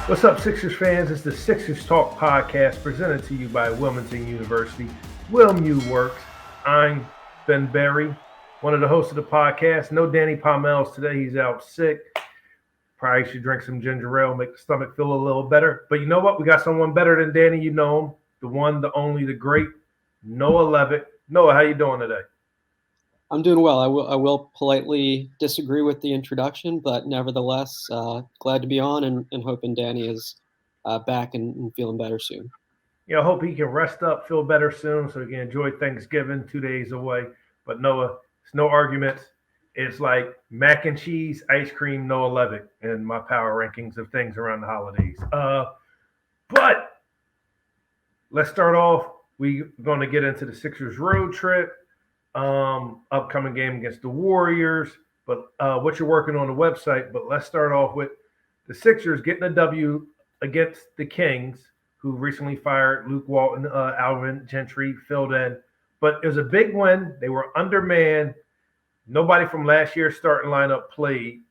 What's up, Sixers fans? It's the Sixers Talk podcast presented to you by Wilmington University. WilMU Works. I'm Ben Berry, one of the hosts of the podcast. No Danny Palmels today. He's out sick. Probably should drink some ginger ale, make the stomach feel a little better. But you know what? We got someone better than Danny. You know him. The one, the only, the great Noah Levick. Noah, how you doing today? I'm doing well. I will politely disagree with the introduction, but nevertheless, glad to be on and hoping Danny is back and feeling better soon. I hope he can rest up, feel better soon, so he can enjoy Thanksgiving 2 days away. But Noah, it's no arguments. It's like mac and cheese, ice cream, Noah Levick, in my power rankings of things around the holidays. But let's start off. We're going to get into the Sixers road trip, upcoming game against the Warriors, but what you're working on the website. But let's start off with the Sixers getting a W against the Kings, who recently fired Luke Walton, Alvin Gentry filled in. But it was a big win. They were undermanned. Nobody from last year's starting lineup played.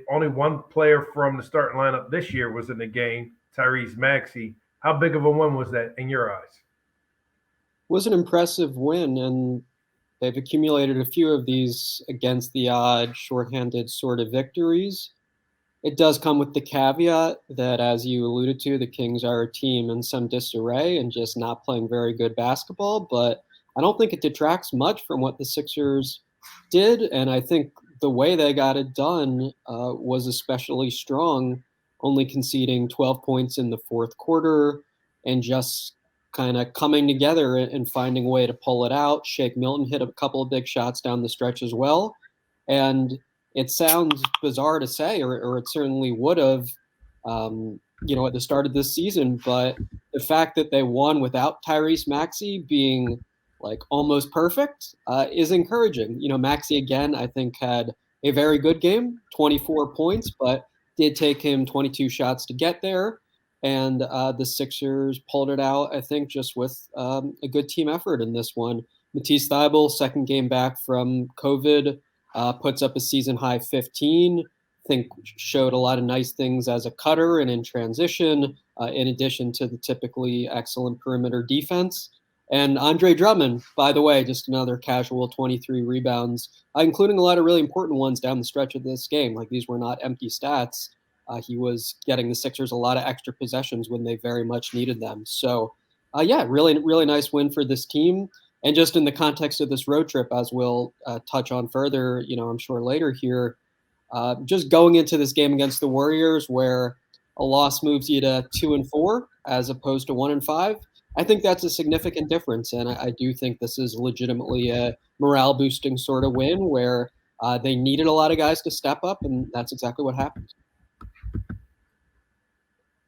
Only one player from the starting lineup this year was in the game, Tyrese Maxey. How big of a win was that in your eyes? Was an impressive win, and they've accumulated a few of these against the odd, shorthanded sort of victories. It does come with the caveat that, as you alluded to, the Kings are a team in some disarray and just not playing very good basketball. But I don't think it detracts much from what the Sixers did. And I think the way they got it done was especially strong, only conceding 12 points in the fourth quarter and just kind of coming together and finding a way to pull it out. Shake Milton hit a couple of big shots down the stretch as well. And it sounds bizarre to say, or it certainly would have, at the start of this season. But the fact that they won without Tyrese Maxey being like almost perfect is encouraging. Maxey again, I think had a very good game, 24 points, but did take him 22 shots to get there. And the Sixers pulled it out, I think, just with a good team effort in this one. Matisse Thybulle, second game back from COVID, puts up a season high 15. I think showed a lot of nice things as a cutter and in transition, in addition to the typically excellent perimeter defense. And Andre Drummond, by the way, just another casual 23 rebounds, including a lot of really important ones down the stretch of this game. Like these were not empty stats. He was getting the Sixers a lot of extra possessions when they very much needed them. So, really, really nice win for this team. And just in the context of this road trip, as we'll touch on further, I'm sure later here, just going into this game against the Warriors, where a loss moves you to 2-4 as opposed to 1-5. I think that's a significant difference, and I do think this is legitimately a morale-boosting sort of win where they needed a lot of guys to step up, and that's exactly what happened.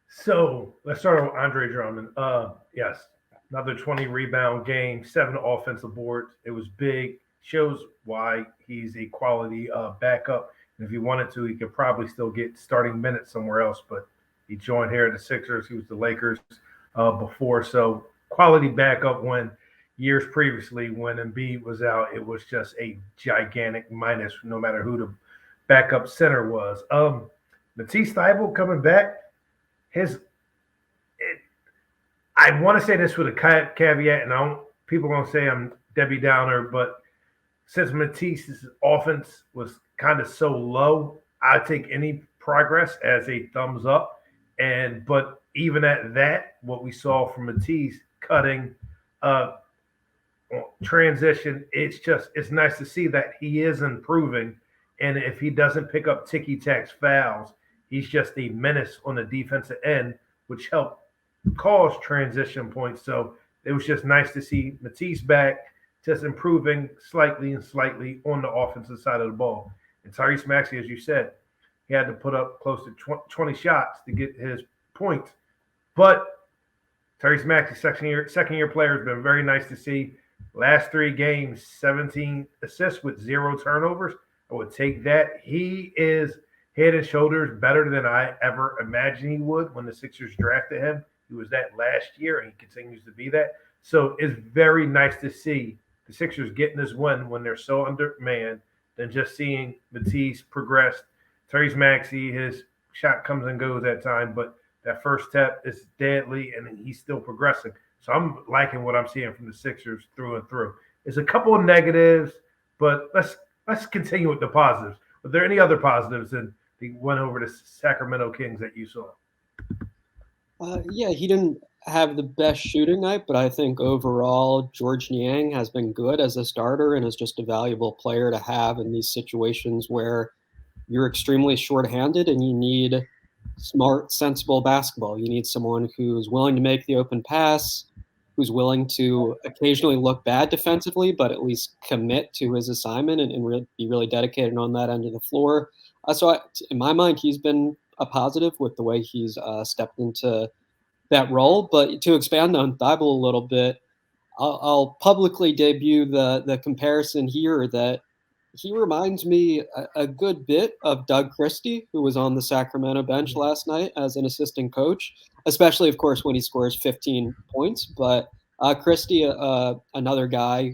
So let's start with Andre Drummond. Yes, another 20 rebound game, 7 offensive boards. It was big. Shows why he's a quality backup. And if he wanted to, he could probably still get starting minutes somewhere else. But he joined here at the Sixers. He was the Lakers before. So quality backup when years previously when Embiid was out, it was just a gigantic minus no matter who the backup center was. Matisse Thybulle coming back. I want to say this with a caveat, and people are going to say I'm Debbie Downer, but since Matisse's offense was kind of so low, I take any progress as a thumbs up. But even at that, what we saw from Matisse cutting transition, it's nice to see that he is improving. And if he doesn't pick up ticky-tack fouls, he's just a menace on the defensive end, which helped cause transition points. So it was just nice to see Matisse back, just improving slightly on the offensive side of the ball. And Tyrese Maxey, as you said, he had to put up close to 20 shots to get his points. But Tyrese Maxey, second-year player, has been very nice to see. Last 3 games, 17 assists with 0 turnovers. I would take that. He is head and shoulders better than I ever imagined he would when the Sixers drafted him. He was that last year, and he continues to be that. So it's very nice to see the Sixers getting this win when they're so undermanned than just seeing Matisse progress. Tyrese Maxey, his shot comes and goes at time, but That first step is deadly, and he's still progressing. So I'm liking what I'm seeing from the Sixers through and through. There's a couple of negatives, but let's continue with the positives. Are there any other positives in the win over the Sacramento Kings that you saw? Yeah, he didn't have the best shooting night, but I think overall George Niang has been good as a starter and is just a valuable player to have in these situations where you're extremely shorthanded and you need smart, sensible basketball. You need someone who's willing to make the open pass, who's willing to occasionally look bad defensively, but at least commit to his assignment and be really dedicated on that end of the floor. In my mind, he's been a positive with the way he's stepped into that role. But to expand on Thibault a little bit, I'll publicly debut the comparison here that he reminds me a good bit of Doug Christie, who was on the Sacramento bench last night as an assistant coach, especially, of course, when he scores 15 points. But Christie, another guy,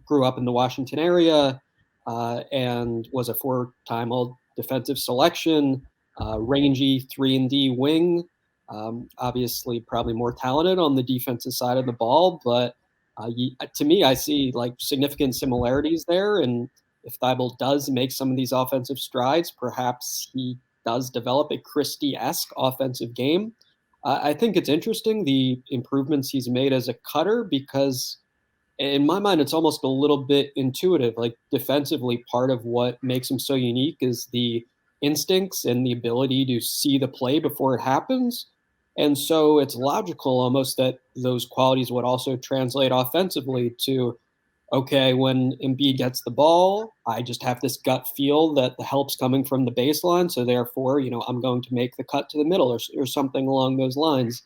grew up in the Washington area and was a four-time All Defensive Selection, rangy 3-and-D wing. Obviously, probably more talented on the defensive side of the ball, but to me, I see like significant similarities there. And if Thibault does make some of these offensive strides, perhaps he does develop a Christie-esque offensive game. I think it's interesting the improvements he's made as a cutter because in my mind, it's almost a little bit intuitive. Like defensively, part of what makes him so unique is the instincts and the ability to see the play before it happens. And so it's logical almost that those qualities would also translate offensively to, okay, when Embiid gets the ball, I just have this gut feel that the help's coming from the baseline. So therefore, I'm going to make the cut to the middle or something along those lines.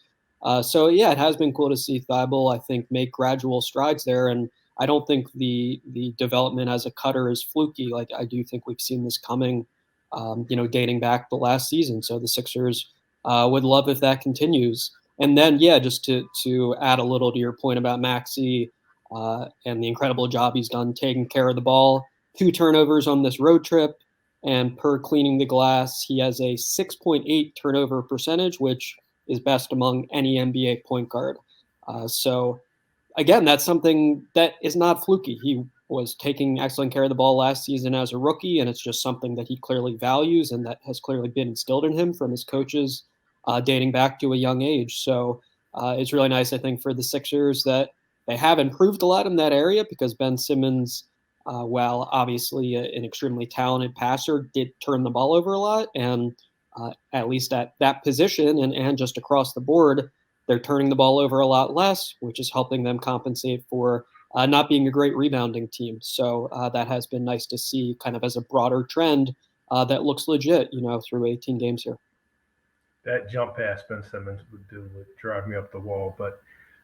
So yeah, it has been cool to see Thibault, I think, make gradual strides there. And I don't think the development as a cutter is fluky. Like I do think we've seen this coming, dating back the last season. So the Sixers would love if that continues. And then, yeah, just to add a little to your point about Maxey and the incredible job he's done taking care of the ball. 2 turnovers on this road trip, and per cleaning the glass, he has a 6.8 turnover percentage, which is best among any NBA point guard. So again, that's something that is not fluky. He was taking excellent care of the ball last season as a rookie, and it's just something that he clearly values and that has clearly been instilled in him from his coaches dating back to a young age. So it's really nice, I think, for the Sixers that they have improved a lot in that area because Ben Simmons, while obviously an extremely talented passer, did turn the ball over a lot. And at least at that position and just across the board, they're turning the ball over a lot less, which is helping them compensate for not being a great rebounding team. So that has been nice to see kind of as a broader trend that looks legit, through 18 games here. That jump pass Ben Simmons would drive me up the wall. But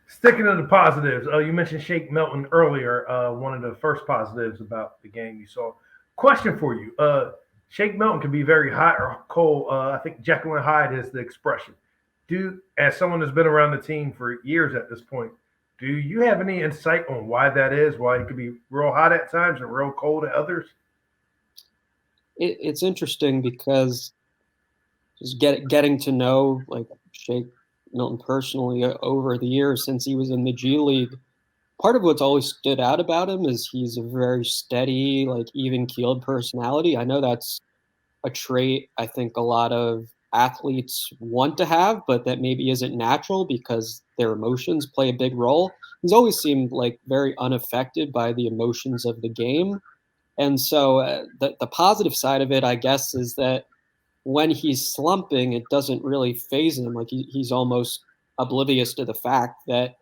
sticking to the positives, you mentioned Shake Milton earlier. One of the first positives about the game you saw. Question for you. Shake Milton can be very hot or cold. I think Jekyll and Hyde is the expression. As someone that's been around the team for years at this point, do you have any insight on why that is? Why he could be real hot at times and real cold at others? It's interesting because just getting to know like Shake Milton personally over the years since he was in the G League, part of what's always stood out about him is he's a very steady, like even-keeled personality. I know that's a trait I think a lot of athletes want to have, but that maybe isn't natural because their emotions play a big role. He's always seemed like very unaffected by the emotions of the game. And so the positive side of it, I guess, is that when he's slumping, it doesn't really phase him. Like he's almost oblivious to the fact that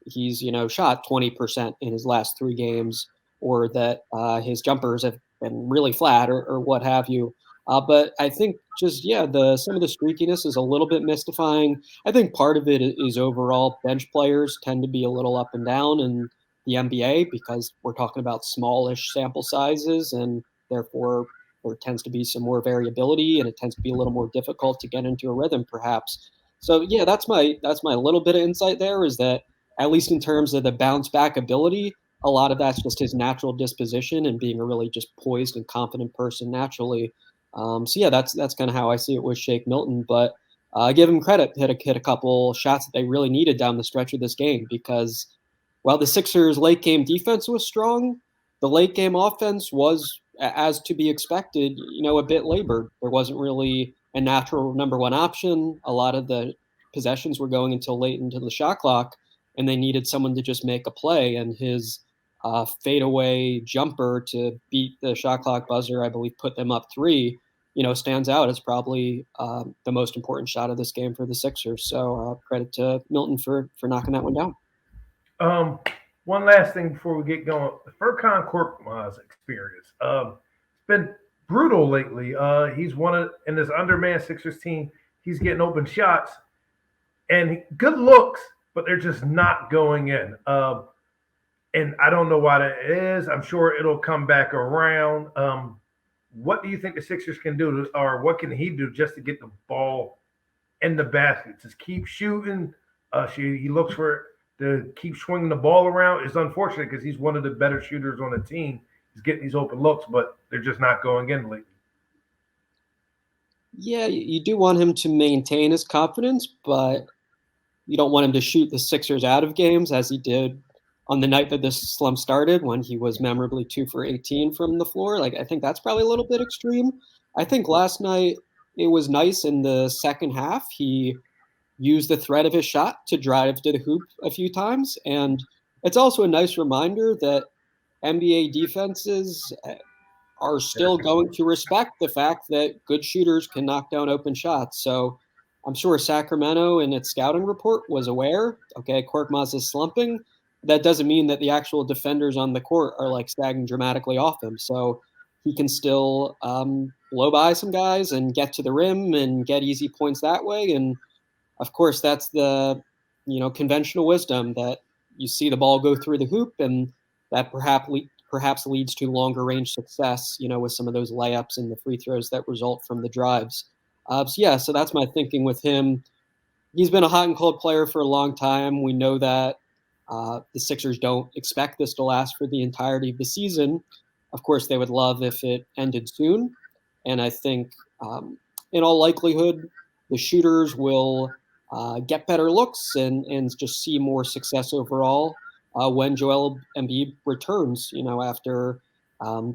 he's shot 20% in his last 3 games, or that his jumpers have been really flat, or what have you. But I think just some of the streakiness is a little bit mystifying. I think part of it is overall bench players tend to be a little up and down in the NBA because we're talking about smallish sample sizes, and therefore there tends to be some more variability, and it tends to be a little more difficult to get into a rhythm, perhaps. So yeah, that's my little bit of insight there, is that at least in terms of the bounce back ability, a lot of that's just his natural disposition and being a really just poised and confident person naturally. So yeah, that's kind of how I see it with Shake Milton. But give him credit, hit a couple shots that they really needed down the stretch of this game, because while the Sixers' late game defense was strong, the late game offense was, as to be expected, a bit labored. There wasn't really a natural number one option. A lot of the possessions were going until late into the shot clock, and they needed someone to just make a play. And his fadeaway jumper to beat the shot clock buzzer, I believe, put them up 3. Stands out as probably the most important shot of this game for the Sixers. So credit to Milton for knocking that one down. One last thing before we get going, the Furkan Korkmaz experience. It's been brutal lately. He's in this Undermanned Sixers team. He's getting open shots and good looks, but they're just not going in. And I don't know why that is. I'm sure it'll come back around. What do you think the Sixers can do, or what can he do just to get the ball in the basket? Just keep shooting. He looks for to keep swinging the ball around. It's unfortunate because he's one of the better shooters on the team. He's getting these open looks, but they're just not going in lately. Yeah, you do want him to maintain his confidence, but you don't want him to shoot the Sixers out of games as he did on the night that this slump started, when he was memorably 2 for 18 from the floor. I think that's probably a little bit extreme. I think last night it was nice in the second half. He used the threat of his shot to drive to the hoop a few times. And it's also a nice reminder that NBA defenses are still going to respect the fact that good shooters can knock down open shots. So I'm sure Sacramento in its scouting report was aware, okay, Korkmaz is slumping. That doesn't mean that the actual defenders on the court are sagging dramatically off him. So he can still blow by some guys and get to the rim and get easy points that way. And of course, that's the conventional wisdom that you see the ball go through the hoop, and that perhaps leads to longer range success, with some of those layups and the free throws that result from the drives. So that's my thinking with him. He's been a hot and cold player for a long time. We know that the Sixers don't expect this to last for the entirety of the season. Of course, they would love if it ended soon. And I think in all likelihood, the shooters will get better looks and just see more success overall when Joel Embiid returns, after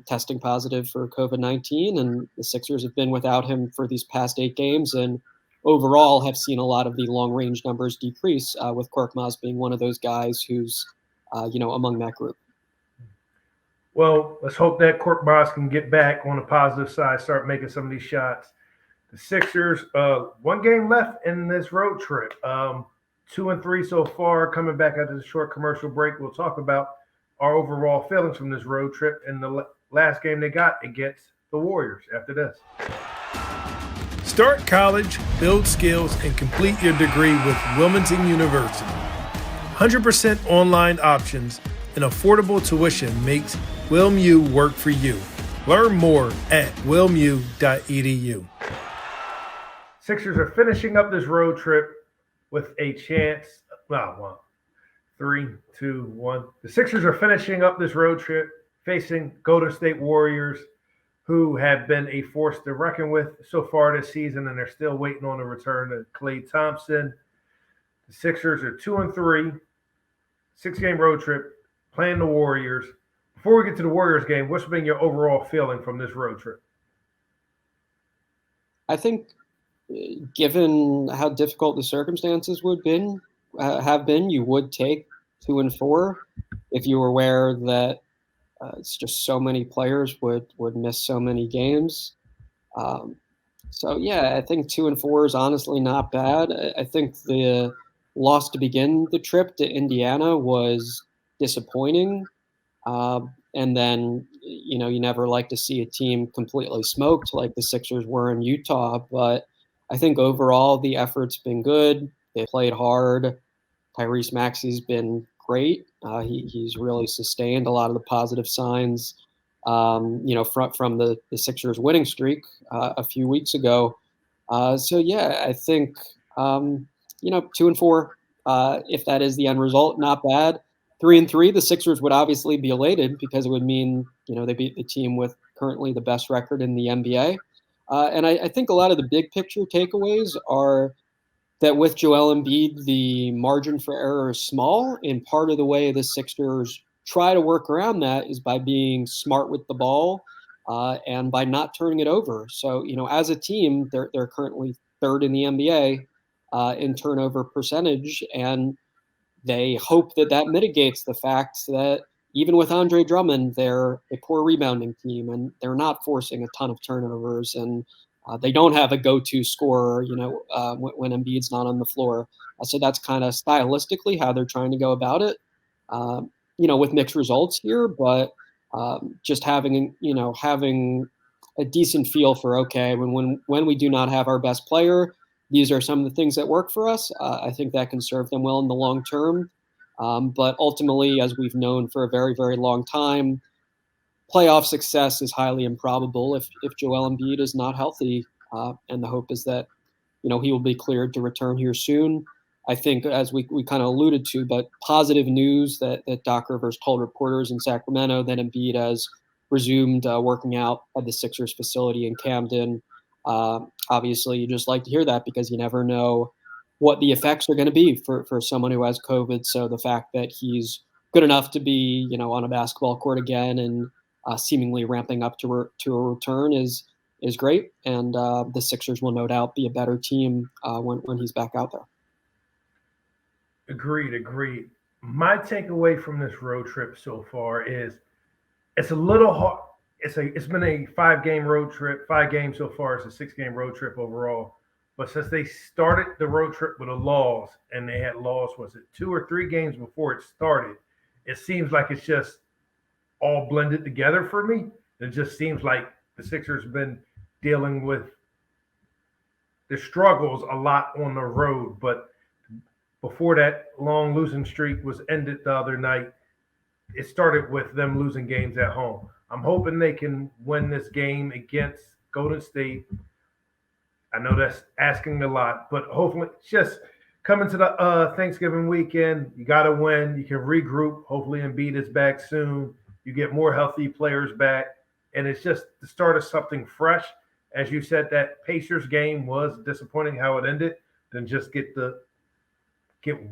testing positive for COVID-19. And the Sixers have been without him for these past 8 games, and overall have seen a lot of the long-range numbers decrease, with Korkmaz being one of those guys who's, among that group. Well, let's hope that Korkmaz can get back on the positive side, start making some of these shots. The Sixers, 1 game left in this road trip. 2-3 so far. Coming back after the short commercial break, we'll talk about our overall feelings from this road trip and the last game they got against the Warriors after this. Start college, build skills, and complete your degree with Wilmington University. 100% online options and affordable tuition makes WilmU work for you. Learn more at wilmu.edu. Sixers are finishing up this road trip with a chance. 3, 2, 1. The Sixers are finishing up this road trip facing Golden State Warriors, who have been a force to reckon with so far this season, and they're still waiting on the return of Klay Thompson. The Sixers are 2-3, 6-game road trip, playing the Warriors. Before we get to the Warriors game, what's been your overall feeling from this road trip? I think, given how difficult the circumstances have been, you would take 2-4 if you were aware that it's just so many players would miss so many games. I think 2-4 is honestly not bad. I think the loss to begin the trip to Indiana was disappointing. And then, you never like to see a team completely smoked like the Sixers were in Utah. But I think overall the effort's been good. They played hard. Tyrese Maxey's been great. He's really sustained a lot of the positive signs, from the Sixers winning streak a few weeks ago. I think 2-4, if that is the end result, not bad. 3-3, the Sixers would obviously be elated because it would mean they beat the team with currently the best record in the NBA. And I think a lot of the big picture takeaways are that with Joel Embiid, the margin for error is small, and part of the way the Sixers try to work around that is by being smart with the ball and by not turning it over. So, as a team, they're currently third in the NBA in turnover percentage, and they hope that mitigates the fact that even with Andre Drummond, they're a poor rebounding team, and they're not forcing a ton of turnovers, and they don't have a go-to scorer, when Embiid's not on the floor. So that's kind of stylistically how they're trying to go about it. With mixed results here, but just having a decent feel for, okay, when we do not have our best player, these are some of the things that work for us. I think that can serve them well in the long term. But ultimately, as we've known for a very, very long time, playoff success is highly improbable if Joel Embiid is not healthy. And the hope is that, he will be cleared to return here soon. I think, as we kind of alluded to, but positive news that Doc Rivers told reporters in Sacramento that Embiid has resumed working out at the Sixers facility in Camden. Obviously, you just like to hear that because you never know what the effects are going to be for someone who has COVID. So the fact that he's good enough to be, on a basketball court again and seemingly ramping up to a return is great. And the Sixers will no doubt be a better team when he's back out there. Agreed. My takeaway from this road trip so far is it's a little hard. It's been a 5-game road trip. 5 games so far. It's a 6-game road trip overall. But since they started the road trip with a loss, and they had lost, was it 2 or 3 games before it started? It seems like it's just all blended together for me. It just seems like the Sixers have been dealing with the struggles a lot on the road. But before that long losing streak was ended the other night, it started with them losing games at home. I'm hoping they can win this game against Golden State. I know that's asking a lot, but hopefully just coming to the Thanksgiving weekend, you got to win. You can regroup. Hopefully Embiid is back soon. You get more healthy players back, and it's just the start of something fresh. As you said, that Pacers game was disappointing how it ended. Then just get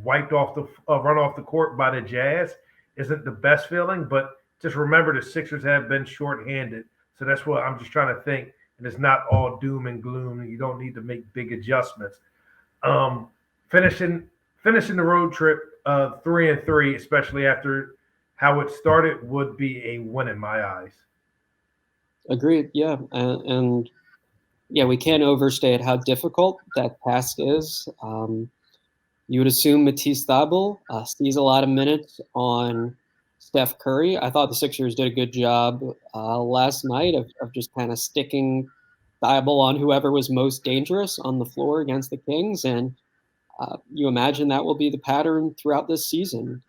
wiped off run off the court by the Jazz isn't the best feeling, but just remember the Sixers have been shorthanded. So that's what I'm just trying to think. And it's not all doom and gloom. You don't need to make big adjustments. Finishing the road trip 3-3, especially after how it started, would be a win in my eyes. Agreed. Yeah. And yeah, we can't overstate how difficult that task is. You would assume Matisse Thybulle sees a lot of minutes on Steph Curry. I thought the Sixers did a good job last night of just kind of sticking Thybulle on whoever was most dangerous on the floor against the Kings. And you imagine that will be the pattern throughout this season.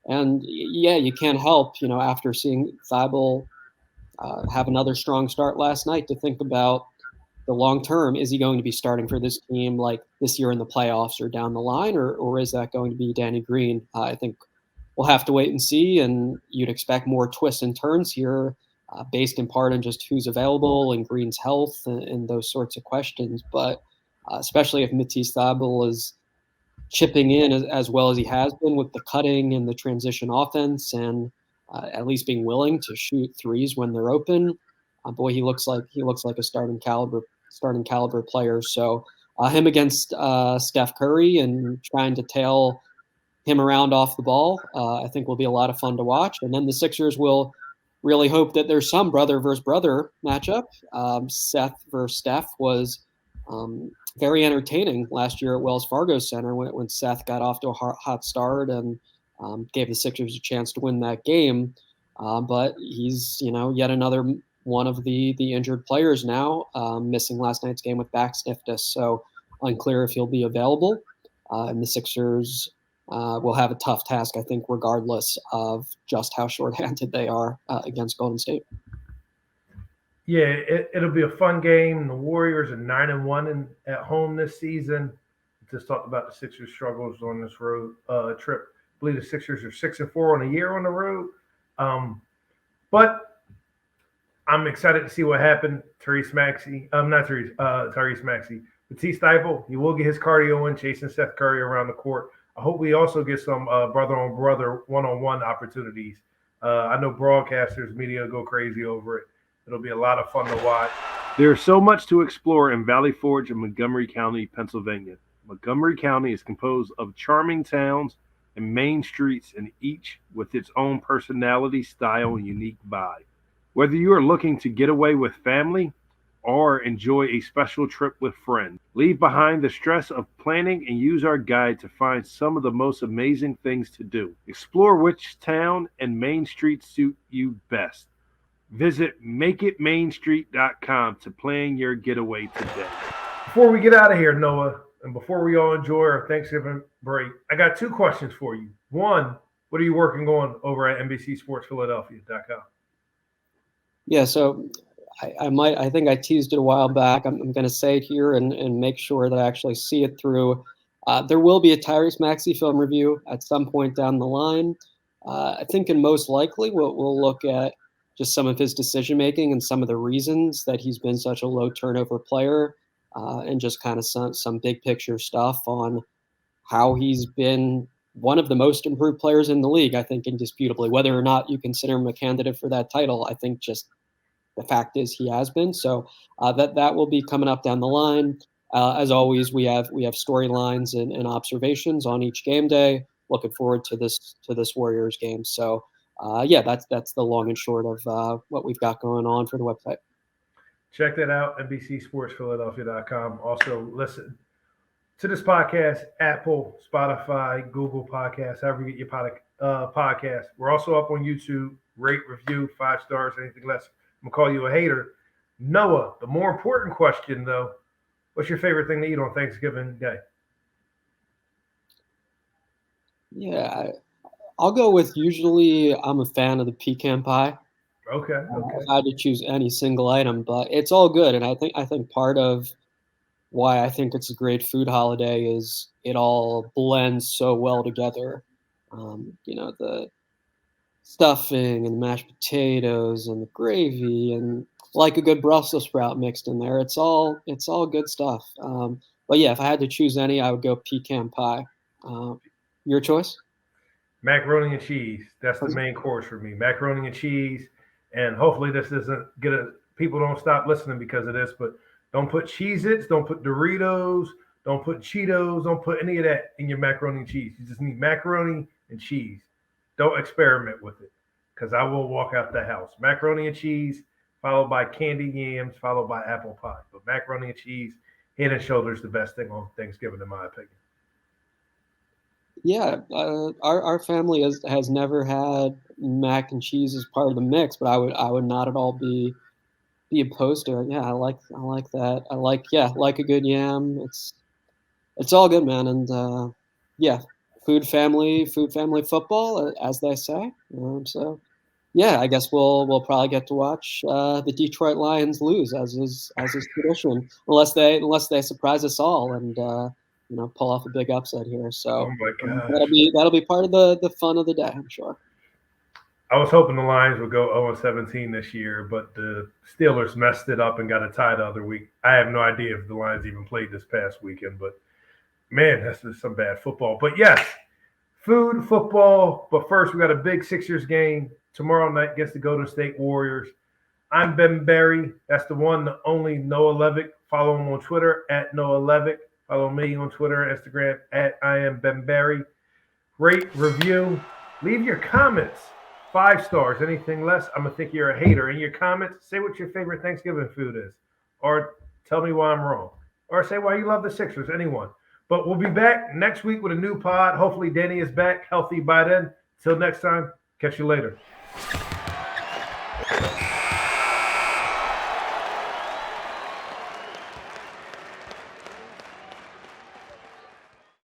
And yeah, you can't help, after seeing Thybulle have another strong start last night, to think about the long term. Is he going to be starting for this team like this year in the playoffs or down the line, or is that going to be Danny Green? I think we'll have to wait and see, and you'd expect more twists and turns here based in part on just who's available and Green's health and those sorts of questions. But especially if Matisse Thybulle is chipping in as well as he has been with the cutting and the transition offense, and at least being willing to shoot threes when they're open. Boy, he looks like a starting caliber player. So him against Steph Curry and trying to tail him around off the ball, I think will be a lot of fun to watch. And then the Sixers will really hope that there's some brother versus brother matchup. Seth versus Steph was very entertaining last year at Wells Fargo Center when Seth got off to a hot start and gave the Sixers a chance to win that game. But he's, yet another one of the injured players now, missing last night's game with back stiffness. So unclear if he'll be available. And the Sixers will have a tough task, I think, regardless of just how shorthanded they are against Golden State. Yeah, it'll be a fun game. The Warriors are 9-1 at home this season. Just talked about the Sixers' struggles on this road trip. I believe the Sixers are 6-4 on the year on the road. But I'm excited to see what happened. Tyrese Maxey, T Stiple, he will get his cardio in, chasing Seth Curry around the court. I hope we also get some brother-on-brother one-on-one opportunities. I know broadcasters, media go crazy over it. It'll be a lot of fun to watch. There's so much to explore in Valley Forge in Montgomery County, Pennsylvania. Montgomery County is composed of charming towns and main streets, and each with its own personality, style, and unique vibe. Whether you are looking to get away with family or enjoy a special trip with friends, leave behind the stress of planning and use our guide to find some of the most amazing things to do. Explore which town and main street suit you best. Visit makeitmainstreet.com to plan your getaway today. Before we get out of here, Noah, and before we all enjoy our Thanksgiving break, I got 2 questions for you. One, what are you working on over at NBCSportsPhiladelphia.com? Yeah, so I think I teased it a while back. I'm going to say it here and make sure that I actually see it through. There will be a Tyrese Maxey film review at some point down the line. I think, and most likely, we'll look at just some of his decision making and some of the reasons that he's been such a low turnover player, and just kind of some big picture stuff on how he's been one of the most improved players in the league. I think indisputably, whether or not you consider him a candidate for that title, I think just the fact is he has been. So that will be coming up down the line. As always, we have storylines and observations on each game day. Looking forward to this Warriors game. So that's the long and short of what we've got going on for the website. Check that out, NBCSportsPhiladelphia.com. Also, listen to this podcast, Apple, Spotify, Google Podcasts, however you get your podcast. We're also up on YouTube. Rate, review, 5 stars, anything less, I'm going to call you a hater. Noah, the more important question, though, what's your favorite thing to eat on Thanksgiving Day? Yeah, I'll go with, usually I'm a fan of the pecan pie. Okay. If I had to choose any single item, but it's all good. And I think part of why I think it's a great food holiday is it all blends so well together. The stuffing and the mashed potatoes and the gravy and like a good Brussels sprout mixed in there. It's all good stuff. But yeah, if I had to choose any, I would go pecan pie. Your choice? Macaroni and cheese. That's the main course for me. Macaroni and cheese. And hopefully this doesn't people don't stop listening because of this, but don't put Cheez-Its, don't put Doritos, don't put Cheetos, don't put any of that in your macaroni and cheese. You just need macaroni and cheese. Don't experiment with it because I will walk out the house. Macaroni and cheese, followed by candied yams, followed by apple pie. But macaroni and cheese, head and shoulders, the best thing on Thanksgiving, in my opinion. Yeah, our family has never had mac and cheese as part of the mix, but I would not at all be opposed to it. Yeah, I like that. I like a good yam. It's all good, man. And food family football, as they say. So yeah, I guess we'll probably get to watch the Detroit Lions lose as is tradition, unless they surprise us all and pull off a big upset here. So oh my gosh. that'll be part of the fun of the day, I'm sure. I was hoping the Lions would go 0-17 this year, but the Steelers messed it up and got a tie the other week. I have no idea if the Lions even played this past weekend, but man, that's just some bad football. But yes, food, football. But first, we got a big Sixers game tomorrow night against the Golden State Warriors. I'm Ben Berry. That's the one, the only Noah Levick. Follow him on Twitter at Noah Levick. Follow me on Twitter and Instagram at I am Ben Berry. Rate, review, leave your comments. 5 stars, anything less, I'm going to think you're a hater. In your comments, say what your favorite Thanksgiving food is. Or tell me why I'm wrong. Or say why you love the Sixers, anyone. But we'll be back next week with a new pod. Hopefully Danny is back healthy by then. Till next time, catch you later.